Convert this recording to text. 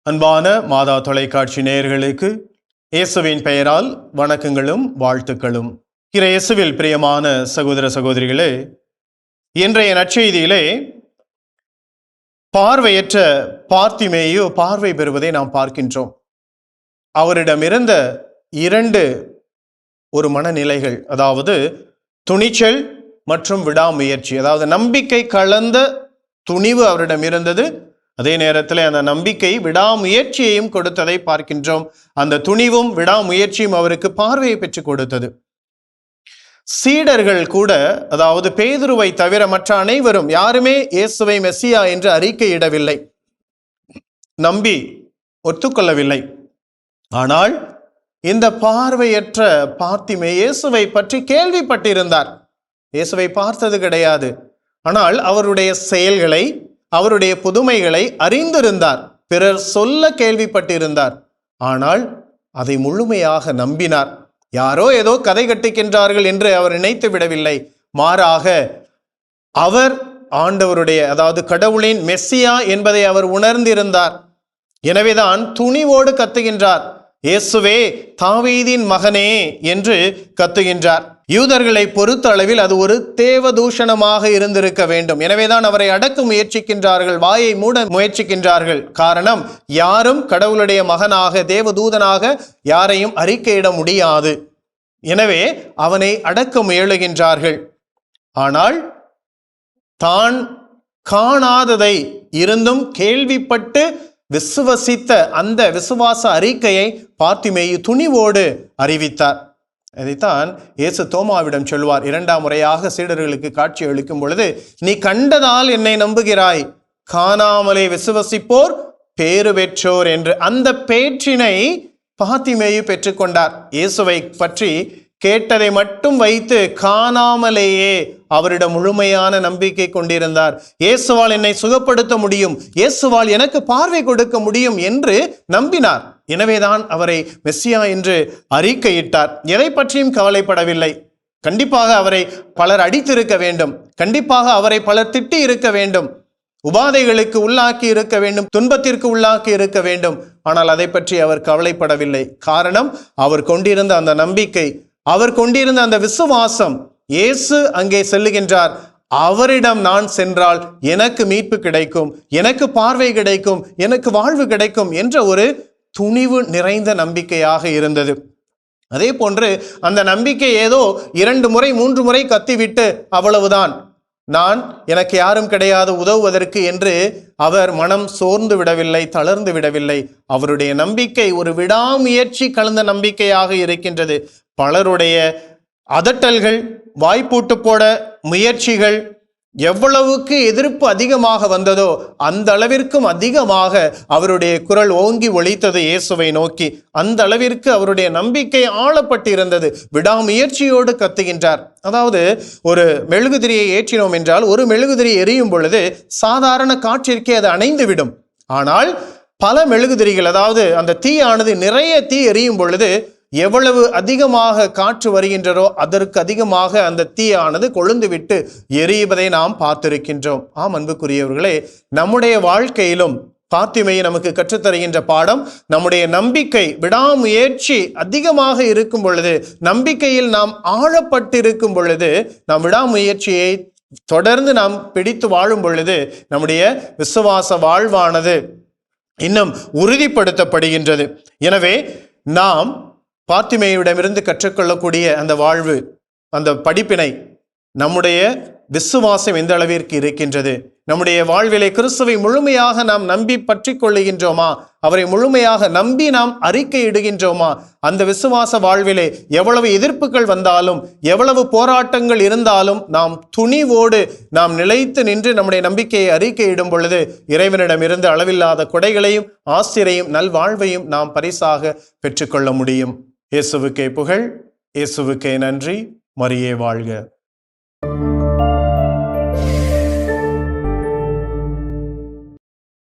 அன்பான மாதா தொலைக்காட்சி நேயர்களுக்கு இயேசுவின் பெயரால் வணக்கங்களும் வாழ்த்துக்களும். இயேசுவில் பிரியமான சகோதர சகோதரிகளே, இன்றைய நற்செய்தியிலே பார்வையற்ற பார்த்திமேயு பார்வை பெறுவதை நாம் பார்க்கின்றோம். அவரிடமிருந்த இரண்டு மனநிலைகள், அதாவது துணிச்சல் மற்றும் விடாமுயற்சி, அதாவது நம்பிக்கை கலந்த துணிவு அவரிடம் இருந்தது. அதே நேரத்தில் அந்த நம்பிக்கை விடாமுயற்சியையும் கொடுத்ததை பார்க்கின்றோம். அந்த துணிவும் விடாமுயற்சியும் அவருக்கு பார்வையை பெற்றுக் கொடுத்தது. சீடர்கள் கூட, அதாவது பேதுருவை தவிர மற்ற அனைவரும் யாருமே இயேசுவை மெசியா என்று அறிக்கையிடவில்லை, நம்பி ஒத்துக்கொள்ளவில்லை. ஆனால் இந்த பார்வையற்ற பார்த்திமே இயேசுவை பற்றி கேள்விப்பட்டிருந்தார். இயேசுவை பார்த்தது கிடையாது, ஆனால் அவருடைய செயல்களை, அவருடைய புதுமைகளை அறிந்திருந்தார், பிறர் சொல்ல கேள்விப்பட்டிருந்தார். ஆனால் அதை முழுமையாக நம்பினார். யாரோ ஏதோ கதை கட்டுகின்றார்கள் என்று அவர் நினைத்து விடவில்லை. மாறாக அவர் ஆண்டவருடைய, அதாவது கடவுளின் மெஸ்ஸியா என்பதை அவர் உணர்ந்திருந்தார். எனவேதான் துணிவோடு கத்துகின்றார், இயேசுவே தாவீதின் மகனே என்று கத்துகின்றார். யூதர்களை பொறுத்த அளவில் அது ஒரு தேவதூஷணமாக இருந்திருக்க வேண்டும். எனவேதான் அவரை அடக்க முயற்சிக்கின்றார்கள், வாயை மூட முயற்சிக்கின்றார்கள். காரணம், யாரும் கடவுளுடைய மகனாக, தேவதூதனாக யாரையும் அறிக்கையிட முடியாது. எனவே அவனை அடக்க முயலுகின்றார்கள். ஆனால் தான் காணாததை இருந்தும் கேள்விப்பட்டு விசுவசித்த அந்த விசுவாச அறிக்கையை பார்த்திமேயு துணிவோடு அறிவித்தார். அதைத்தான் இயேசு தோமாவிடம் சொல்வார். இரண்டாம் முறையாக சீடர்களுக்கு காட்சி அளிக்கும் பொழுது, நீ கண்டதால் என்னை நம்புகிறாய், காணாமலே விசுவசிப்போர் பேறு பெற்றோர் என்று அந்த பேற்றினை பார்த்திமேயு பெற்றுக்கொண்டார். இயேசுவை பற்றி கேட்டதை மட்டும் வைத்து காணாமலேயே அவரிடம் முழுமையான நம்பிக்கை கொண்டிருந்தார். இயேசுவால் என்னை சுகப்படுத்த முடியும், இயேசுவால் எனக்கு பார்வை கொடுக்க முடியும் என்று நம்பினார். எனவேதான் அவரை மெஸ்ஸியா என்று அறிக்கையிட்டார். எதை பற்றியும் கவலைப்படவில்லை. கண்டிப்பாக அவரை பலர் அடித்திருக்க வேண்டும், கண்டிப்பாக அவரை பலர் திட்டி இருக்க வேண்டும், உபாதைகளுக்கு உள்ளாக்கி இருக்க வேண்டும், துன்பத்திற்கு உள்ளாக்கி இருக்க வேண்டும். ஆனால் அதை பற்றி அவர் கவலைப்படவில்லை. காரணம், அவர் கொண்டிருந்த அந்த நம்பிக்கை, அவர் கொண்டிருந்த அந்த விசுவாசம். இயேசு அங்கே செல்லுகின்றார், அவரிடம் நான் சென்றால் எனக்கு மீட்பு கிடைக்கும், எனக்கு பார்வை கிடைக்கும், எனக்கு வாழ்வு கிடைக்கும் என்ற ஒரு துணிவு நிறைந்த நம்பிக்கையாக இருந்தது. அதே போன்று அந்த நம்பிக்கை ஏதோ 2 முறை 3 முறை கத்திவிட்டு அவ்வளவுதான், எனக்கு யாரும் கிடையாது உதவுவதற்கு என்று அவர் மனம் சோர்ந்து விடவில்லை, தளர்ந்து விடவில்லை. அவருடைய நம்பிக்கை ஒரு விடாமுயற்சி கலந்த நம்பிக்கையாக இருக்கின்றது. பலருடைய அதட்டல்கள், வாய்ப்பூட்டு போட முயற்சிகள், எவ்வளவுக்கு எதிர்ப்பு அதிகமாக வந்ததோ அந்த அளவிற்கும் அதிகமாக அவருடைய குரல் ஓங்கி ஒலித்தது இயேசுவை நோக்கி. அந்த அளவிற்கு அவருடைய நம்பிக்கை ஆழப்பட்டு இருந்தது. விடாமுயற்சியோடு கத்துகின்றார். அதாவது ஒரு மெழுகுதிரியை ஏற்றினோம் என்றால், ஒரு மெழுகுதிரி எரியும் பொழுது சாதாரண காற்றிற்கே அது அணைந்துவிடும். ஆனால் பல மெழுகுதிரிகள், அதாவது அந்த தீயானது நிறைய தீ எரியும் பொழுது எவ்வளவு அதிகமாக காற்று வருகின்றதோ அதற்கு அதிகமாக அந்த தீயானது கொழுந்து விட்டு எரிவதை நாம் பார்த்திருக்கின்றோம். ஆம் அன்புக்குரியவர்களே, நம்முடைய வாழ்க்கையிலும் பார்த்திமேயு நமக்கு கற்றுத்தருகின்ற பாடம், நம்முடைய நம்பிக்கை, விடாமுயற்சி அதிகமாக இருக்கும் பொழுது, நம்பிக்கையில் நாம் ஆழப்பட்டிருக்கும் பொழுது, நாம் விடாமுயற்சியை தொடர்ந்து நாம் பிடித்து வாழும் பொழுது நம்முடைய விசுவாச வாழ்வானது இன்னும் உறுதிப்படுத்தப்படுகின்றது. எனவே நாம் பார்த்திமேயுவிடமிருந்து கற்றுக்கொள்ளக்கூடிய அந்த வாழ்வு, அந்த படிப்பினை, நம்முடைய விசுவாசம் எந்த அளவிற்கு இருக்கின்றது, நம்முடைய வாழ்விலே கிறிஸ்துவை முழுமையாக நாம் நம்பி பற்றி கொள்ளுகின்றோமா, அவரை முழுமையாக நம்பி நாம் அறிக்கையிடுகின்றோமா, அந்த விசுவாச வாழ்விலே எவ்வளவு எதிர்ப்புகள் வந்தாலும், எவ்வளவு போராட்டங்கள் இருந்தாலும் நாம் துணிவோடு நாம் நிலைத்து நின்று நம்முடைய நம்பிக்கையை அறிக்கையிடும் பொழுது இறைவனிடமிருந்து அளவில்லாத கொடைகளையும் ஆசிரையும் நல்வாழ்வையும் நாம் பரிசாக பெற்றுக்கொள்ள முடியும். இயேசுவுக்கே புகழ், இயேசுவுக்கே நன்றி, மரியே வாழ்க.